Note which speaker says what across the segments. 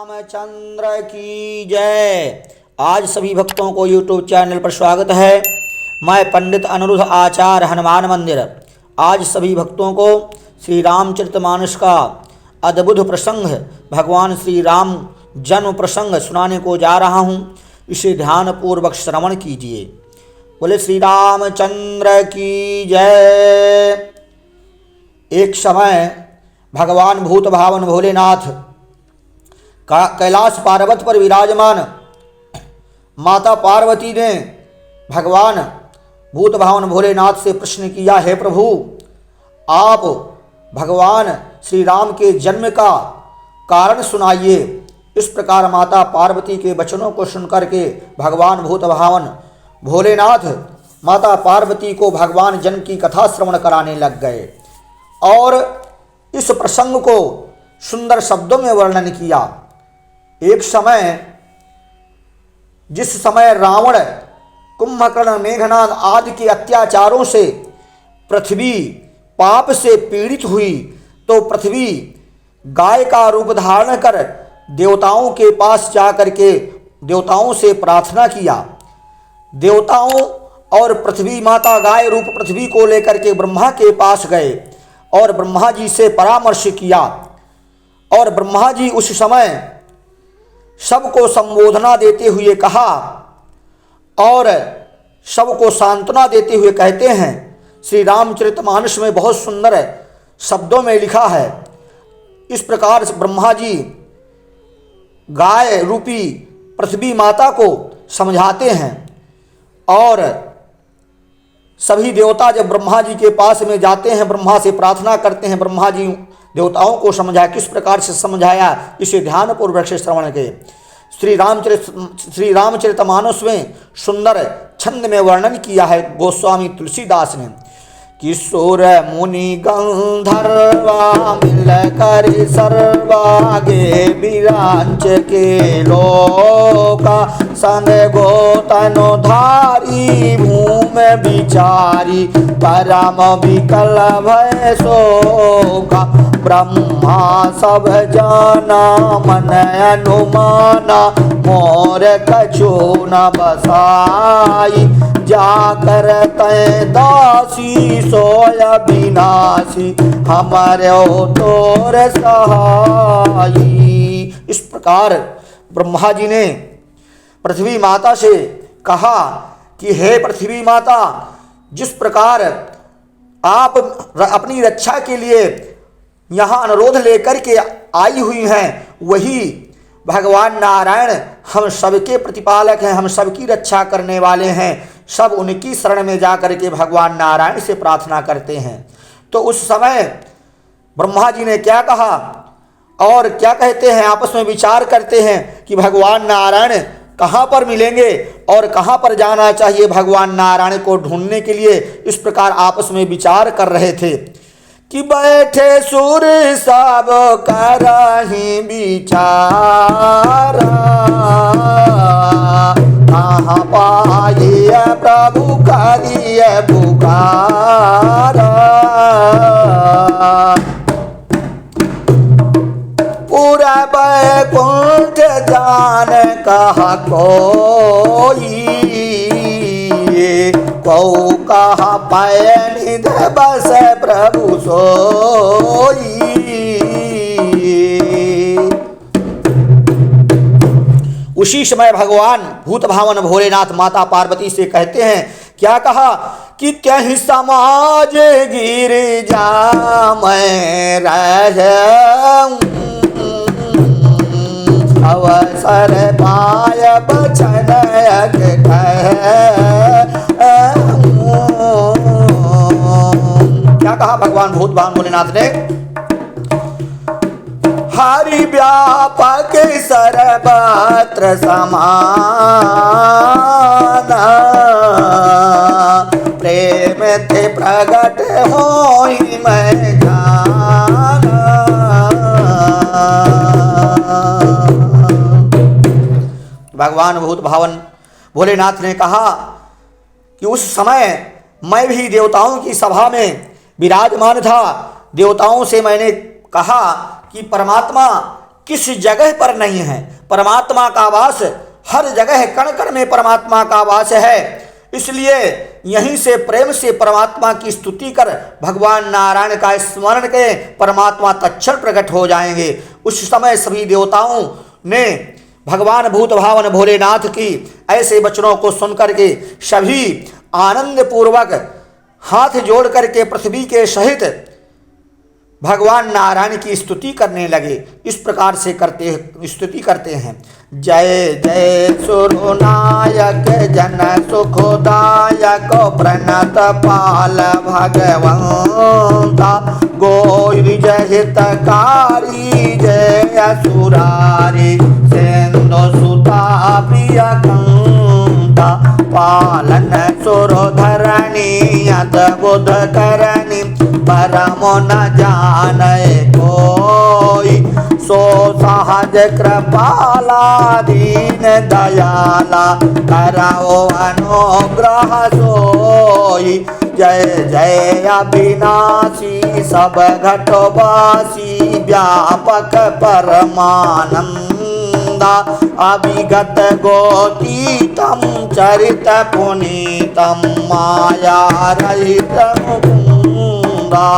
Speaker 1: रामचंद्र की जय। आज सभी भक्तों को YouTube चैनल पर स्वागत है। मैं पंडित अनिरुद्ध आचार्य हनुमान मंदिर आज सभी भक्तों को श्री रामचरितमानस का अद्भुत प्रसंग भगवान श्री राम जन्म प्रसंग सुनाने को जा रहा हूँ। इसे ध्यानपूर्वक श्रवण कीजिए। बोले श्री रामचंद्र की जय। एक समय भगवान भूत भावन भोलेनाथ कैलाश पार्वत पर विराजमान माता पार्वती ने भगवान भूत भावन भोलेनाथ से प्रश्न किया, हे प्रभु, आप भगवान श्री राम के जन्म का कारण सुनाइए। इस प्रकार माता पार्वती के वचनों को सुनकर के भगवान भूत भावन भोलेनाथ माता पार्वती को भगवान जन्म की कथा श्रवण कराने लग गए और इस प्रसंग को सुंदर शब्दों में वर्णन किया। एक समय जिस समय रावण, कुंभकर्ण, मेघनाद आदि के अत्याचारों से पृथ्वी पाप से पीड़ित हुई तो पृथ्वी गाय का रूप धारण कर देवताओं के पास जाकर के देवताओं से प्रार्थना किया। देवताओं और पृथ्वी माता गाय रूप पृथ्वी को लेकर के ब्रह्मा के पास गए और ब्रह्मा जी से परामर्श किया और ब्रह्मा जी उस समय सबको संबोधना देते हुए कहा और सबको सांत्वना देते हुए कहते हैं। श्री रामचरितमानस में बहुत सुंदर शब्दों में लिखा है। इस प्रकार ब्रह्मा जी गाय रूपी पृथ्वी माता को समझाते हैं और सभी देवता जब ब्रह्मा जी के पास में जाते हैं, ब्रह्मा से प्रार्थना करते हैं। ब्रह्मा जी देवताओं को समझाया। किस प्रकार से समझाया, इसे ध्यानपूर्वक से श्रवण के श्री रामचरितमानस में सुंदर छंद में वर्णन किया है गोस्वामी तुलसीदास ने। किशोर मुनि गंधर्वा मिल कर सर्वागे विरांच के लोका संग गोतनो धारी भूम विचारी परम विकल भय शोका ब्रह्मा सब जाना मन अनुमाना मोर कछु न बसाई जाकर तय दासी सोय विनाशी हमारे तोर सहाई। इस प्रकार ब्रह्मा जी ने पृथ्वी माता से कहा कि हे पृथ्वी माता, जिस प्रकार आप अपनी रक्षा के लिए यहाँ अनुरोध लेकर के आई हुई हैं, वही भगवान नारायण हम सबके प्रतिपालक हैं, हम सबकी रक्षा करने वाले हैं। सब उनकी शरण में जाकर के भगवान नारायण से प्रार्थना करते हैं। तो उस समय ब्रह्मा जी ने क्या कहा और क्या कहते हैं, आपस में विचार करते हैं कि भगवान नारायण कहाँ पर मिलेंगे और कहाँ पर जाना चाहिए भगवान नारायण को ढूंढने के लिए। इस प्रकार आपस में विचार कर रहे थे कि बैठे सुर सब करहि विचारा कहाँ पाइए प्रभु करिए पुकारा। पूरा बैकुंठ जान कहा कोई कौ कहा पाए निध बस प्रभु सोई। उसी समय भगवान भूत भावन भोलेनाथ माता पार्वती से कहते हैं, क्या कहा कि त्यहि समाज गिर जा मैं रहूं अवसर पाय बचन क्या कहा भगवान भूत भावन भोलेनाथ ने, हरि व्यापक सर्वत्र समान प्रेम थे प्रगट होई मैं जाना। भगवान भूत भावन भोलेनाथ ने कहा कि उस समय मैं भी देवताओं की सभा में विराजमान था। देवताओं से मैंने कहा कि परमात्मा किस जगह पर नहीं है। परमात्मा का वास हर जगह, कण कण में परमात्मा का वास है। इसलिए यहीं से प्रेम से परमात्मा की स्तुति कर, भगवान नारायण का स्मरण के परमात्मा तत्क्षण प्रकट हो जाएंगे। उस समय सभी देवताओं ने भगवान भूत भावन भोलेनाथ की ऐसे वचनों को सुनकर के सभी आनंद पूर्वक हाथ जोड़ करके पृथ्वी के सहित भगवान नारायण की स्तुति करने लगे। इस प्रकार से स्तुति करते हैं। जय जय सुरनायक जन सुखदायक प्रणत पाल भगवंता, गोविज हितकारी जय असुरारी सिंधु सुता प्रिय कंता, पालन सुरधरणी अद्भुत करणी परम न जाने कोई, सो सहज कृपाला दीन दयाला करओ अनुग्रह सोई। जय जय अविनाशी सब घटवासी व्यापक परमानंदा, अभिगत गोतीतम चरित पुनीतम माया रहित मुकुंदा,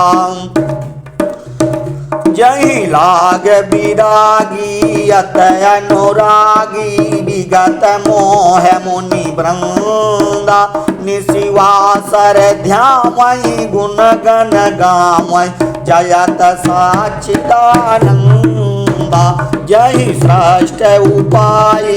Speaker 1: जहि लाग विरागी अत अनुरागी विगत मोह मुनि वृंदा, निशिवासर ध्यामहि गुण गण गामहि जयत साचिदानंदा, जहि श्रेष्ठ उपाय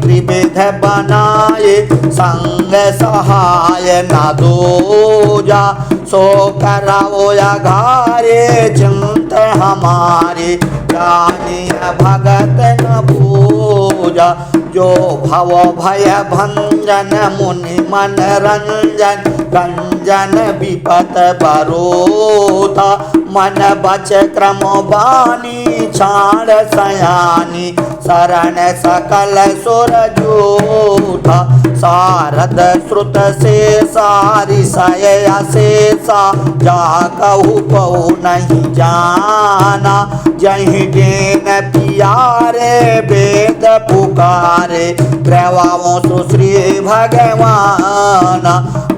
Speaker 1: त्रिविध बनाए संग सहाय न दूजा, सो कराओ अघारे चिंत हमारे जानिय भगत न पूजा, जो भव भय भंजन मुनि मन रंजन गंजन विपत बरोता, मन बच क्रम बानी छाड़ सयानी शरण सकल सुर जूठा, सारद श्रुत से सारी सय अशेषा जा कहु पौ नहीं जाना, जहि डेन पियारे वेद पुकारे प्रवाओ सुश्री भगवान,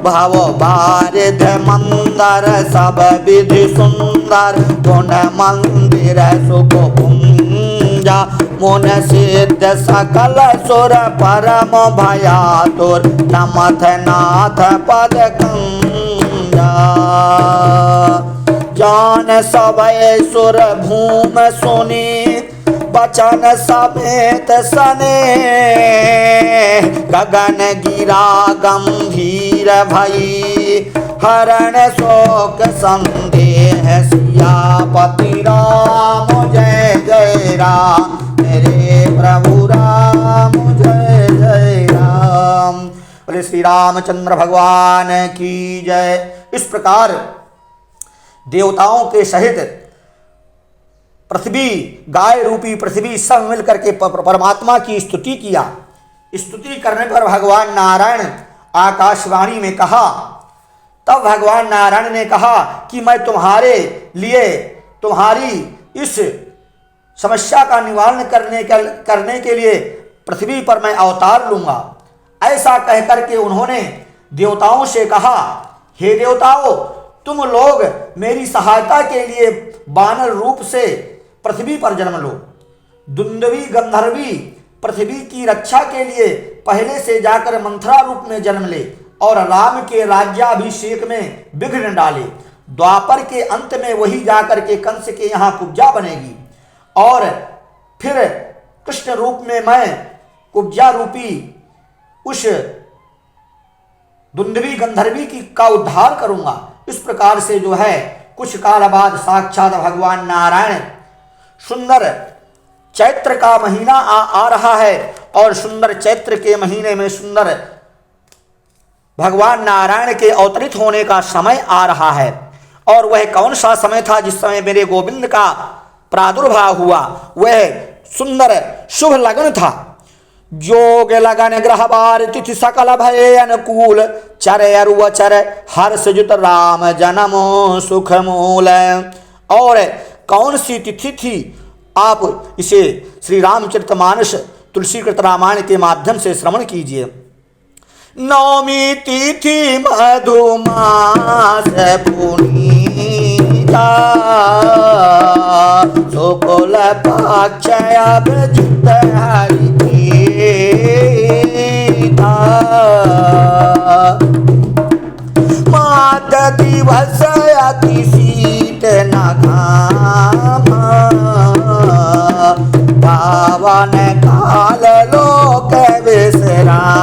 Speaker 1: भव बारिध मंदर सब विधि सुंदर गुण मंदिर सुख पुंजा, मुन सिद्ध सकल सुर परम भयातुर नमथ नाथ पद कंजा, जान सबय सुर भूम सुनी बचन समेत सने, गगन गिरा गंभीर भई हरण शोक संदेह, सियापति राम जय जय राम, मेरे प्रभु राम जय जय राम। बोले श्री रामचंद्र भगवान की जय। इस प्रकार देवताओं के सहित पृथ्वी, गाय रूपी पृथ्वी सब मिल करके परमात्मा की स्तुति किया। स्तुति करने पर भगवान नारायण आकाशवाणी में कहा, तब भगवान नारायण ने कहा कि मैं तुम्हारे लिए तुम्हारी इस समस्या का निवारण करने के लिए पृथ्वी पर मैं अवतार लूंगा। ऐसा कहकर के उन्होंने देवताओं से कहा, हे देवताओं, तुम लोग मेरी सहायता के लिए वानर रूप से पृथ्वी पर जन्म लो। दुंदवी गंधर्वी पृथ्वी की रक्षा के लिए पहले से जाकर मंथरा रूप में जन्म ले और राम के राज्याभिषेक में विघ्न डाले। द्वापर के अंत में वही जाकर के कंस के यहाँ कुब्जा बनेगी और फिर कृष्ण रूप में मैं कुब्जा रूपी उस दुंदवी गंधर्वी का उद्धार करूंगा। इस प्रकार से जो है कुछ काल बाद साक्षात भगवान नारायण, सुंदर चैत्र का महीना आ रहा है और सुंदर चैत्र के महीने में सुंदर भगवान नारायण के अवतरित होने का समय आ रहा है। और वह कौन सा समय था जिस समय मेरे गोविंद का प्रादुर्भाव हुआ? वह सुंदर शुभ लगन था। जोग लगन ग्रह बार तिथि सकल भय अनुकूल, चर अरुवचर हर्ष जुत राम जन्म सुख मूल। और कौन सी तिथि थी आप इसे श्री रामचरितमानस तुलसीकृत रामायण के माध्यम से श्रवण कीजिए। नवमी तिथि मधुमास पुनीता, शुक्ल पक्ष अभिजित हरिप्रीता, मात दिवस अति शीत न घाम, पावन काल लोक विश्राम,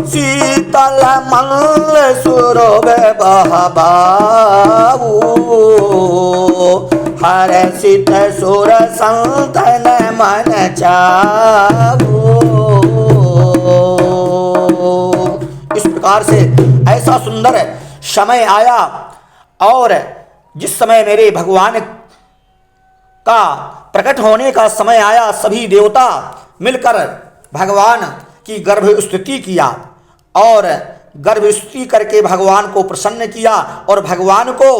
Speaker 1: शीतल मल सुरभ बहबाऊ, हर्षित सुर संतन मन चाऊ। इस प्रकार से ऐसा सुंदर समय आया और जिस समय मेरे भगवान का प्रकट होने का समय आया, सभी देवता मिलकर भगवान की गर्भ स्तुति किया और गर्भ स्तुति करके भगवान को प्रसन्न किया और भगवान को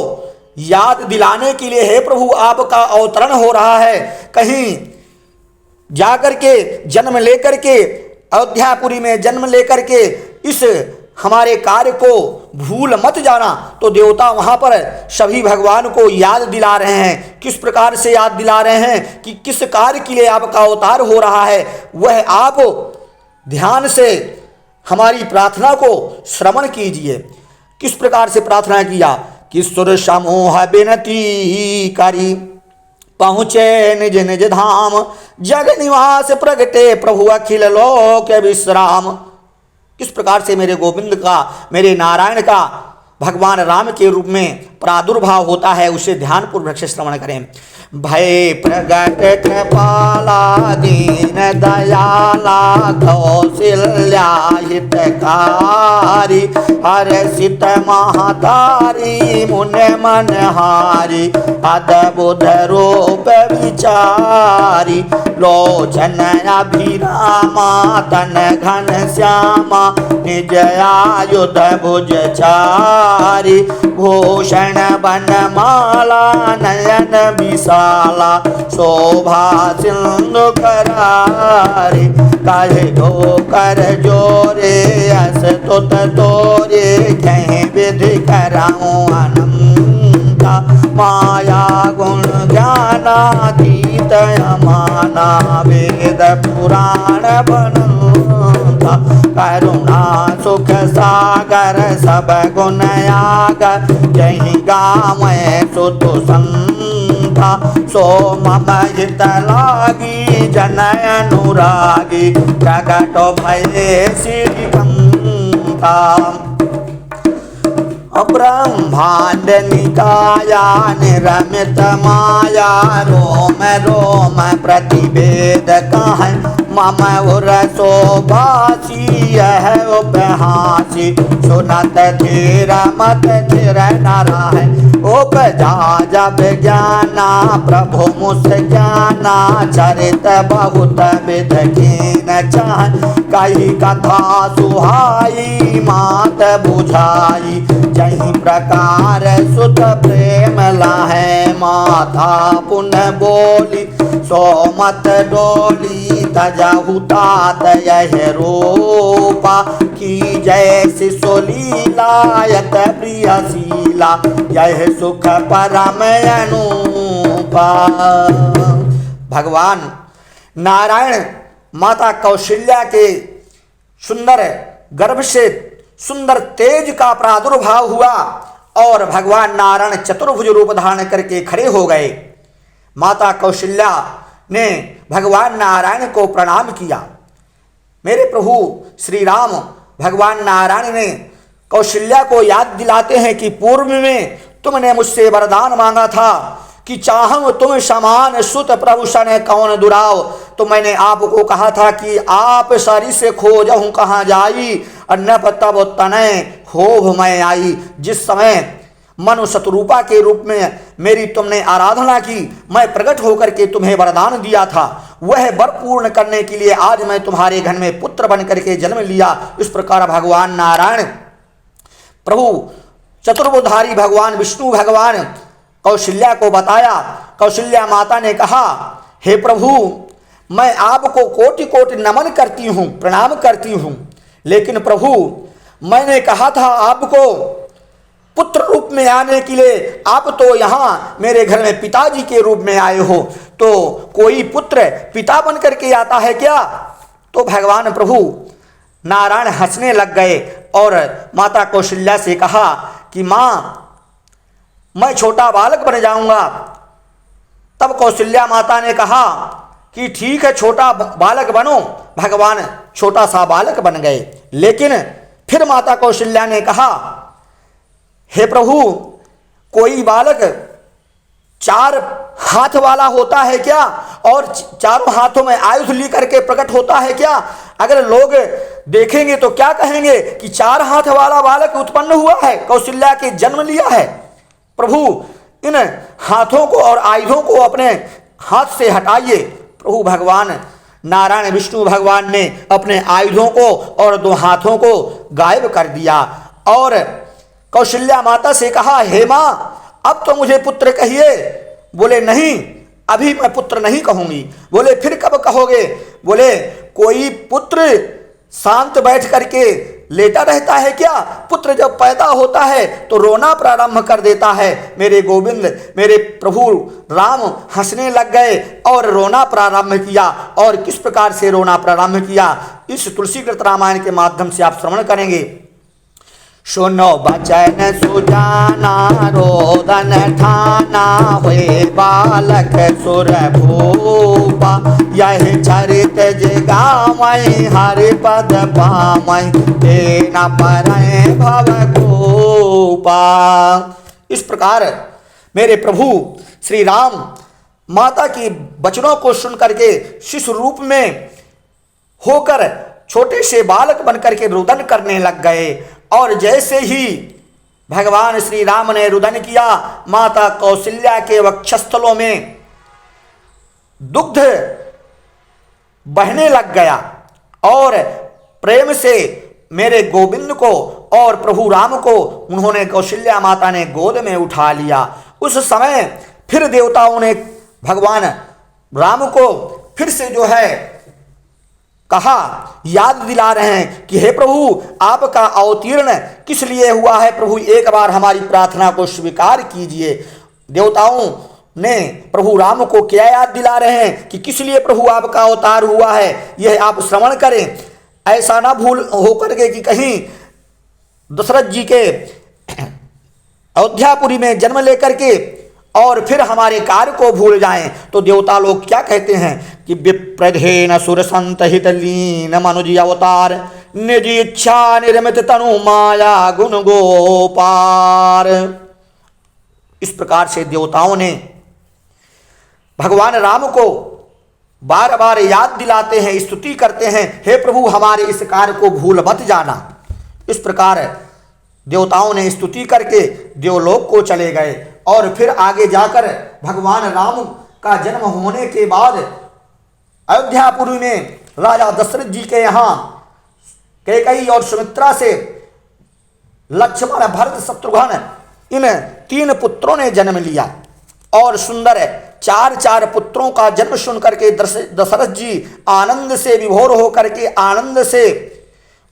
Speaker 1: याद दिलाने के लिए, हे प्रभु आपका अवतरण हो रहा है, कहीं जाकर के जन्म लेकर के अयोध्यापुरी में जन्म लेकर के इस हमारे कार्य को भूल मत जाना। तो देवता वहाँ पर सभी भगवान को याद दिला रहे हैं। किस प्रकार से याद दिला रहे हैं कि किस कार्य के लिए आपका अवतार हो रहा है, वह आप ध्यान से हमारी प्रार्थना को श्रवण कीजिए। किस प्रकार से प्रार्थना किया कि सुर समूह विनती करी, पहुँचे निज निज धाम, जग निवास प्रगटे प्रभु अखिल लोक विश्राम। किस प्रकार से मेरे गोविंद का, मेरे नारायण का भगवान राम के रूप में प्रादुर्भाव होता है, उसे ध्यानपूर्वक से श्रवण करें। भय प्रगट कृपाला दीन दयाला कौशल्या हितकारी, हर्षित महातारी मुन मनहारी, अद्भुत रूप विचारी, लोचन अभिरामा तन घन श्यामा, निज आयुध भुजचारी, भूषण बनमाला नयन विशाला, शोभा सिंधु करारी, काहे दो कर जोरे अस तुत तोरे, कहीं विधि कराऊं अनंता, माया गुण ज्ञानातीत अमाना, वेद पुराण बनता, करुणा सुख सागर सब गुण यागर, जही गावै सुत संता, सो मम हित लागी जनय अनुरागी, प्रगट भये श्रीकंता। ब्रह्मांड निकाया निरमित माया, रोम रोम प्रतिवेद कह, मम उर शोभासी यह उपहासी, सुनत धीर मत धीर नारायण, उपजा जब ज्ञाना प्रभु मुस ज्ञाना, चरित बहुत विध कीन चाह, कही कथा सुहाई मात बुझाई, जही प्रकार सुत प्रेम लाहे, माथा पुन बोली सो मत डोली, तजहु तात यह रूपा, की जैसी सुलीलायत प्रियशीला, यह सुख परम अनुपा। भगवान नारायण माता कौशल्या के सुंदर गर्भ से सुंदर तेज का प्रादुर्भाव हुआ और भगवान नारायण चतुर्भुज रूप धारण करके खड़े हो गए। माता कौशल्या ने भगवान नारायण को प्रणाम किया। मेरे प्रभु श्री राम भगवान नारायण ने कौशल्या को याद दिलाते हैं कि पूर्व में तुमने मुझसे वरदान मांगा था कि चाहूं तुम समान सुत प्रभु सन कौन दुराव। तो मैंने आपको कहा था कि आप सरी से खोजहूं कहाँ जाई, अन्नप तब तनय खोभ मैं आई। जिस समय मनु शतरूपा के रूप में मेरी तुमने आराधना की, मैं प्रकट होकर के तुम्हें वरदान दिया था, वह वर पूर्ण करने के लिए आज मैं तुम्हारे घर में पुत्र बन करके जन्म लिया। इस प्रकार भगवान नारायण प्रभु चतुर्भुजधारी भगवान विष्णु भगवान कौशल्या को बताया। कौशल्या माता ने कहा, हे प्रभु, मैं आपको कोटि कोटि नमन करती हूँ, प्रणाम करती हूँ, लेकिन प्रभु मैंने कहा था आपको पुत्र रूप में आने के लिए, आप तो यहाँ मेरे घर में पिताजी के रूप में आए हो, तो कोई पुत्र पिता बन करके आता है क्या? तो भगवान प्रभु नारायण हंसने लग गए और माता कौशल्या से कहा कि माँ, मैं छोटा बालक बन जाऊंगा। तब कौशल्या माता ने कहा कि ठीक है, छोटा बालक बनो। भगवान छोटा सा बालक बन गए। लेकिन फिर माता कौशल्या ने कहा, हे प्रभु, कोई बालक 4 हाथ वाला होता है क्या? और चारों हाथों में आयुध लेकर के प्रकट होता है क्या? अगर लोग देखेंगे तो क्या कहेंगे कि 4 हाथ वाला बालक उत्पन्न हुआ है, कौशल्या के जन्म लिया है। प्रभु, इन हाथों को और आयुधों को अपने हाथ से हटाइए। प्रभु भगवान नारायण विष्णु भगवान ने अपने आयुधों को और 2 हाथों को गायब कर दिया और कौशल्या माता से कहा, हे माँ, अब तो मुझे पुत्र कहिए। बोले, नहीं, अभी मैं पुत्र नहीं कहूंगी। बोले, फिर कब कहोगे? बोले, कोई पुत्र शांत बैठ करके लेटा रहता है क्या? पुत्र जब पैदा होता है तो रोना प्रारंभ कर देता है। मेरे गोविंद, मेरे प्रभु राम हंसने लग गए और रोना प्रारंभ किया। और किस प्रकार से रोना प्रारंभ किया, इस तुलसीकृत रामायण के माध्यम से आप श्रवण करेंगे। सुनो बचन सुजाना, रोदन ठाना, हुए बालक सुर भूपा, यह चरित जगावै, हरि पद पावै, तेना परय भव गोपा। इस प्रकार मेरे प्रभु श्री राम माता की वचनों को सुन करके शिशु रूप में होकर छोटे से बालक बनकर के रुदन करने लग गए। और जैसे ही भगवान श्री राम ने रुदन किया, माता कौशल्या के वक्षस्थलों में दुग्ध बहने लग गया और प्रेम से मेरे गोविंद को और प्रभु राम को उन्होंने, कौशल्या माता ने गोद में उठा लिया। उस समय फिर देवताओं ने भगवान राम को फिर से जो है कहा, याद दिला रहे हैं कि हे प्रभु, आपका अवतीर्ण किस लिए हुआ है? प्रभु, एक बार हमारी प्रार्थना को स्वीकार कीजिए। देवताओं ने प्रभु राम को क्या याद दिला रहे हैं कि किस लिए प्रभु आपका अवतार हुआ है, यह आप श्रवण करें। ऐसा ना भूल होकर के कि कहीं दशरथ जी के अयोध्यापुरी में जन्म लेकर के और फिर हमारे कार्य को भूल जाएं। तो देवता लोग क्या कहते हैं कि विप्रधेन सुर संत हित लीन मनुज अवतार, निज इच्छा निर्मित तनु माया गुण गोपार। इस प्रकार से देवताओं ने भगवान राम को बार बार याद दिलाते हैं, स्तुति करते हैं, हे प्रभु, हमारे इस कार्य को भूल मत जाना। इस प्रकार देवताओं ने स्तुति करके देवलोक को चले गए। और फिर आगे जाकर भगवान राम का जन्म होने के बाद अयोध्यापुरी में राजा दशरथ जी के यहाँ कैकेयी और सुमित्रा से लक्ष्मण, भरत, शत्रुघ्न इन 3 पुत्रों ने जन्म लिया। और सुंदर 4 पुत्रों का जन्म सुन करके दशरथ जी आनंद से विभोर होकर के, आनंद से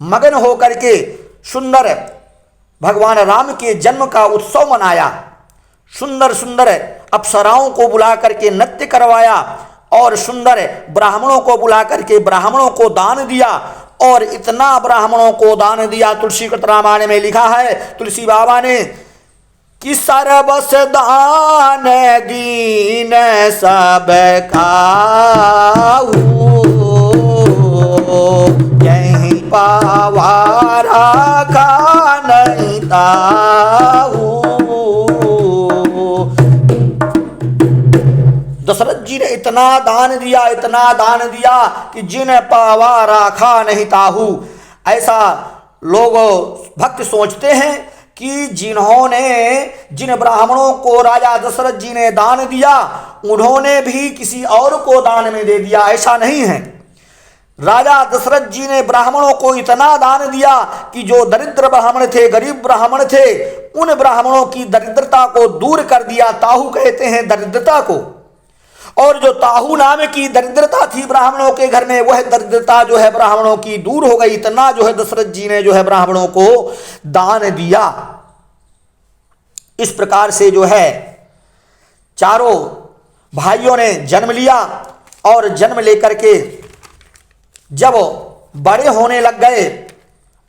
Speaker 1: मगन होकर के सुंदर भगवान राम के जन्म का उत्सव मनाया। सुंदर सुंदर अप्सराओं को बुला करके नृत्य करवाया और सुंदर ब्राह्मणों को बुला करके ब्राह्मणों को दान दिया। और इतना ब्राह्मणों को दान दिया, तुलसीकृत रामायण में लिखा है तुलसी बाबा ने कि सर्वस दान दीन सब खाऊ, यही पावारा खा नहीं ताऊ। दशरथ जी ने इतना दान दिया, इतना दान दिया कि जिन पावा राखा नहीं ताहू। ऐसा लोग भक्त सोचते हैं कि जिन ब्राह्मणों को राजा दशरथ जी ने दान दिया, उन्होंने भी किसी और को दान में दे दिया। ऐसा नहीं है। राजा दशरथ जी ने ब्राह्मणों को इतना दान दिया कि जो दरिद्र ब्राह्मण थे, गरीब ब्राह्मण थे, उन ब्राह्मणों की दरिद्रता को दूर कर दिया। ताहू कहते हैं दरिद्रता को। और जो ताहू नाम की दरिद्रता थी ब्राह्मणों के घर में, वह दरिद्रता जो है ब्राह्मणों की दूर हो गई। इतना जो है दशरथ जी ने जो है ब्राह्मणों को दान दिया। इस प्रकार से जो है चारों भाइयों ने जन्म लिया और जन्म लेकर के जब बड़े होने लग गए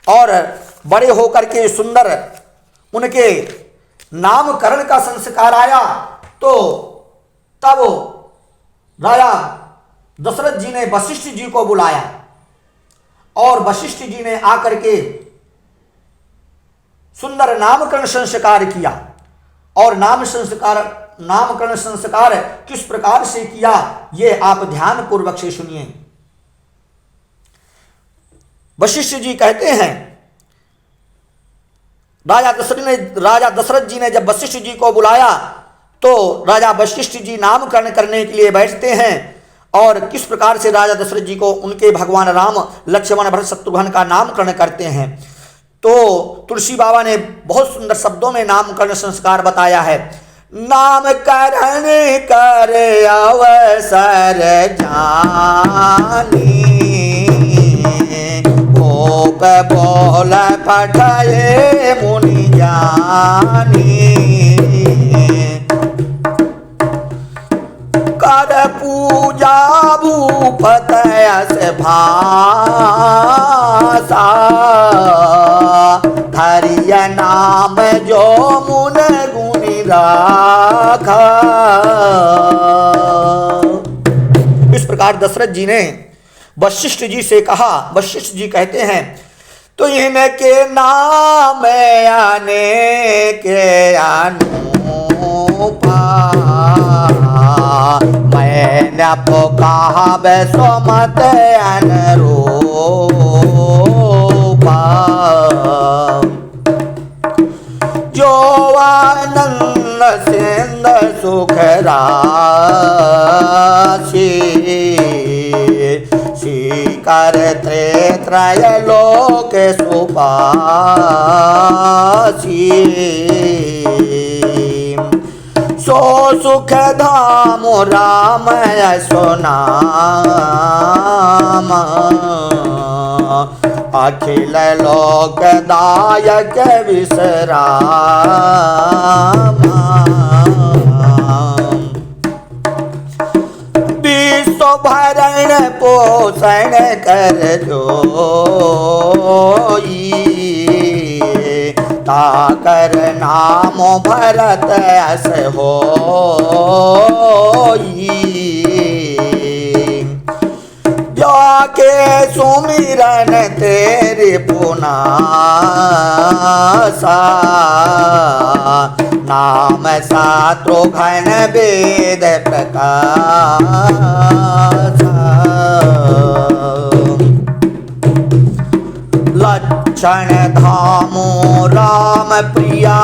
Speaker 1: और बड़े होकर के सुंदर उनके नामकरण का संस्कार आया, तो तब राजा दशरथ जी ने वशिष्ठ जी को बुलाया और वशिष्ठ जी ने आकर के सुंदर नामकरण संस्कार किया। और नामकरण संस्कार किस प्रकार से किया, ये आप ध्यान पूर्वक से सुनिए। वशिष्ठ जी कहते हैं, राजा दशरथ जी ने जब वशिष्ठ जी को बुलाया तो राजा वशिष्ठ जी नामकरण करने के लिए बैठते हैं। और किस प्रकार से राजा दशरथ जी को उनके भगवान राम, लक्ष्मण, भरत, शत्रुघ्न का नामकरण करते हैं। तो तुलसी बाबा ने बहुत सुंदर शब्दों में नामकरण संस्कार बताया है। नामकरण कर अवसर जानी, भोग बोल पठाए मुनि जानी, कर पूजा भूपत यस भाषा, धरिय नाम जो मुन गुनि राखा। इस प्रकार दशरथ जी ने वशिष्ठ जी से कहा। वशिष्ठ जी कहते हैं, तो इनके नाम आने के अनुपा, मैंने पुकाहा बेसोमत अनुरूपा, जो आनंद सिंध सुख राशि, कर त्रय लोक सुपासी, सो सुख धाम राम यशो नाम, अखिल लोक दायक विश्राम, विश्व भरण पोषण कर जोई, ताकर नाम भरत अस होई, जाके सुमिरन तेरे पुनासा, नाम शत्रुघ्न वेद प्रकाश, लक्षण धामो राम प्रिया,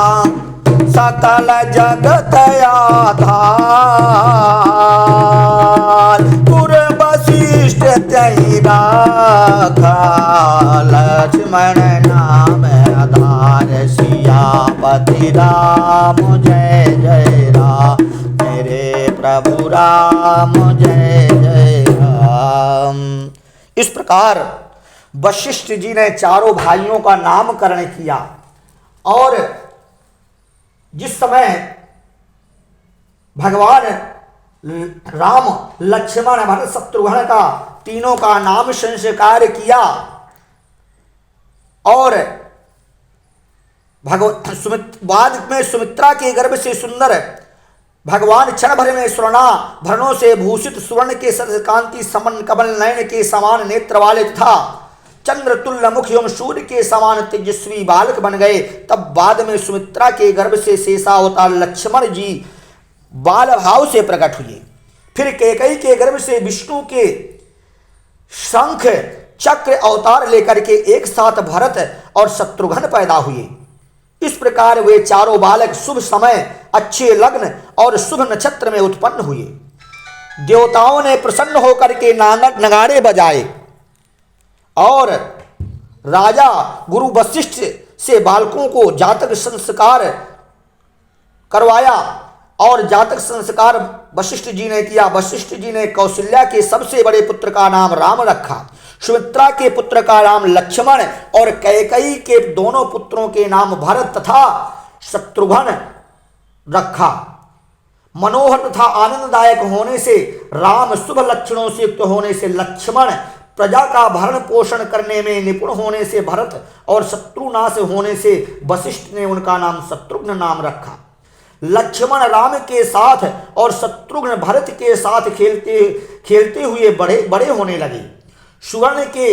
Speaker 1: सकल जगत आधार, पुर वशिष्ठ तहि राखा, लक्ष्मण नाम आधार, सियापति राम जय जय राम, मेरे प्रभु राम जय जय राम। इस प्रकार वशिष्ठ जी ने चारों भाइयों का नामकरण किया। और जिस समय भगवान राम, लक्ष्मण, भरत, शत्रुघ्न का तीनों का नाम संस्कार किया और बाद में सुमित्रा के गर्भ से सुंदर भगवान क्षण भर में स्वर्णाभरणों से भूषित सुवर्ण के कांति समन कमल नयन के समान नेत्र वाले था, चंद्र तुल्य मुख एवं सूर्य के समान तेजस्वी बालक बन गए। तब बाद में सुमित्रा के गर्भ से शेषावतार लक्ष्मण जी बाल भाव से प्रकट हुए। फिर कैकेयी के गर्भ से विष्णु के शंख चक्र अवतार लेकर के एक साथ भरत और शत्रुघ्न पैदा हुए। इस प्रकार वे चारों बालक शुभ समय, अच्छे लग्न और शुभ नक्षत्र में उत्पन्न हुए। देवताओं ने प्रसन्न होकर के नगाड़े बजाए और राजा गुरु वशिष्ठ से बालकों को जातक संस्कार करवाया और जातक संस्कार वशिष्ठ जी ने किया। वशिष्ठ जी ने कौशल्या के सबसे बड़े पुत्र का नाम राम रखा, सुमित्रा के पुत्र का नाम लक्ष्मण और कैकेयी के दोनों पुत्रों के नाम भरत तथा शत्रुघ्न रखा। मनोहर तथा आनंददायक होने से राम, शुभ लक्षणों से युक्त होने से लक्ष्मण, प्रजा का भरण पोषण करने में निपुण होने से भरत और शत्रुनाश होने से वशिष्ठ ने उनका नाम शत्रुघ्न नाम रखा। लक्ष्मण राम के साथ और शत्रुघ्न भरत के साथ खेलते हुए बड़े होने लगे। सुवर्ण के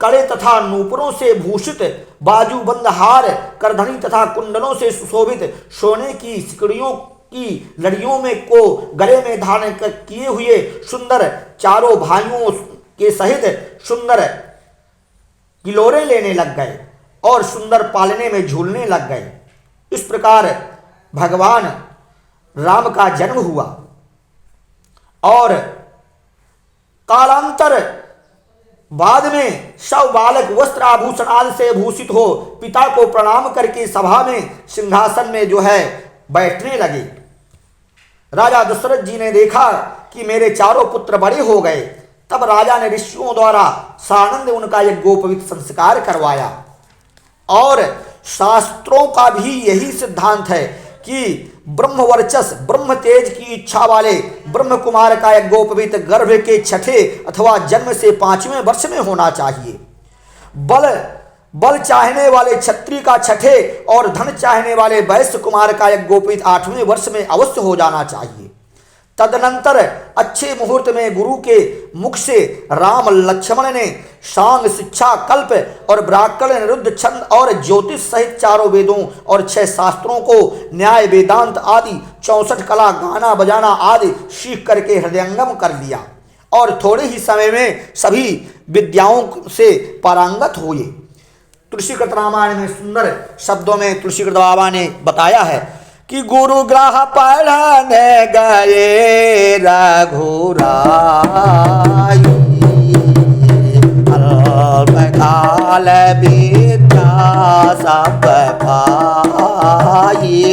Speaker 1: कड़े तथा नूपुरों से भूषित बाजूबंद हार, करधनी तथा कुंडलों से सुशोभित सोने की सिकड़ियों की लड़ियों में को गले में धारण किए हुए सुंदर चारों भाइयों के सहित सुंदर किलोरे लेने लग गए और सुंदर पालने में झूलने लग गए। इस प्रकार भगवान राम का जन्म हुआ और कालांतर बाद में सब बालक वस्त्र आभूषण आदि से भूषित हो पिता को प्रणाम करके सभा में सिंहासन में जो है बैठने लगे। राजा दशरथ जी ने देखा कि मेरे चारों पुत्र बड़े हो गए। तब राजा ने ऋषियों द्वारा सानंद उनका यज्ञोपवीत संस्कार करवाया। और शास्त्रों का भी यही सिद्धांत है कि ब्रह्म वर्चस, ब्रह्म तेज की इच्छा वाले ब्रह्म कुमार का यज्ञोपवीत गर्भ के छठे अथवा जन्म से 5वें वर्ष में होना चाहिए। बल चाहने वाले क्षत्रिय का छठे और धन चाहने वाले वैश्य कुमार का यज्ञोपवीत 8वें वर्ष में अवश्य हो जाना चाहिए। तदनंतर अच्छे मुहूर्त में गुरु के मुख से राम लक्ष्मण ने सांग, शिक्षा, कल्प और व्याकरण, निरुद्ध, छंद और ज्योतिष सहित चारों वेदों और 6 शास्त्रों को, न्याय, वेदांत आदि 64 कला, गाना बजाना आदि सीख करके हृदयंगम कर लिया और थोड़े ही समय में सभी विद्याओं से पारंगत हुए। तुलसीकृत रामायण में सुंदर शब्दों में तुलसीकृत बाबा ने बताया है कि गुरु ग्रह पढ़ने गए रघुराई, अल्पकाल विद्या सब पाई।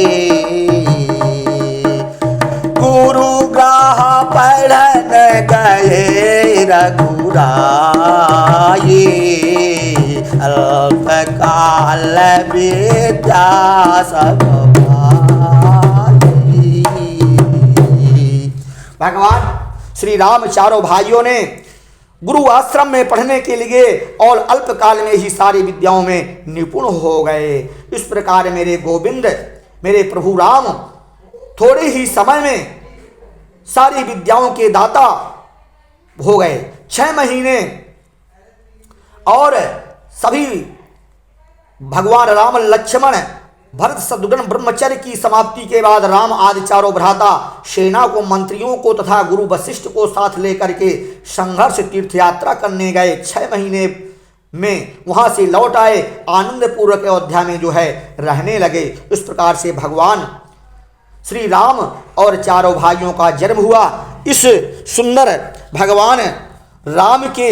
Speaker 1: गुरु ग्रह पढ़ने गए रघुराई, अल्पकाल विद्या सब भगवान श्री राम चारों भाइयों ने गुरु आश्रम में पढ़ने के लिए और अल्पकाल में ही सारी विद्याओं में निपुण हो गए। इस प्रकार मेरे गोविंद, मेरे प्रभु राम थोड़े ही समय में सारी विद्याओं के दाता हो गए। 6 महीने और सभी भगवान राम, लक्ष्मण, भरत, शत्रुघ्न ब्रह्मचर्य की समाप्ति के बाद राम आदि चारों भ्राता सेना को, मंत्रियों को तथा गुरु वशिष्ठ को साथ लेकर के संघर्ष तीर्थ यात्रा करने गए। 6 महीने में वहां से लौट आए, आनंद पूर्वक अयोध्या में जो है रहने लगे। इस प्रकार से भगवान श्री राम और चारों भाइयों का जन्म हुआ। इस सुंदर भगवान राम के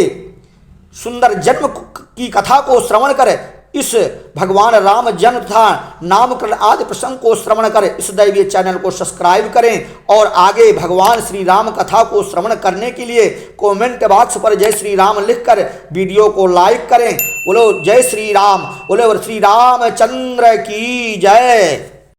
Speaker 1: सुंदर जन्म की कथा को श्रवण कर, इस भगवान राम जन्म तथा नामकरण आदि प्रसंग को श्रवण कर इस दैवीय चैनल को सब्सक्राइब करें और आगे भगवान श्री राम कथा को श्रवण करने के लिए कमेंट बॉक्स पर जय श्री राम लिखकर वीडियो को लाइक करें। बोलो जय श्री राम, बोलो श्री रामचंद्र की जय।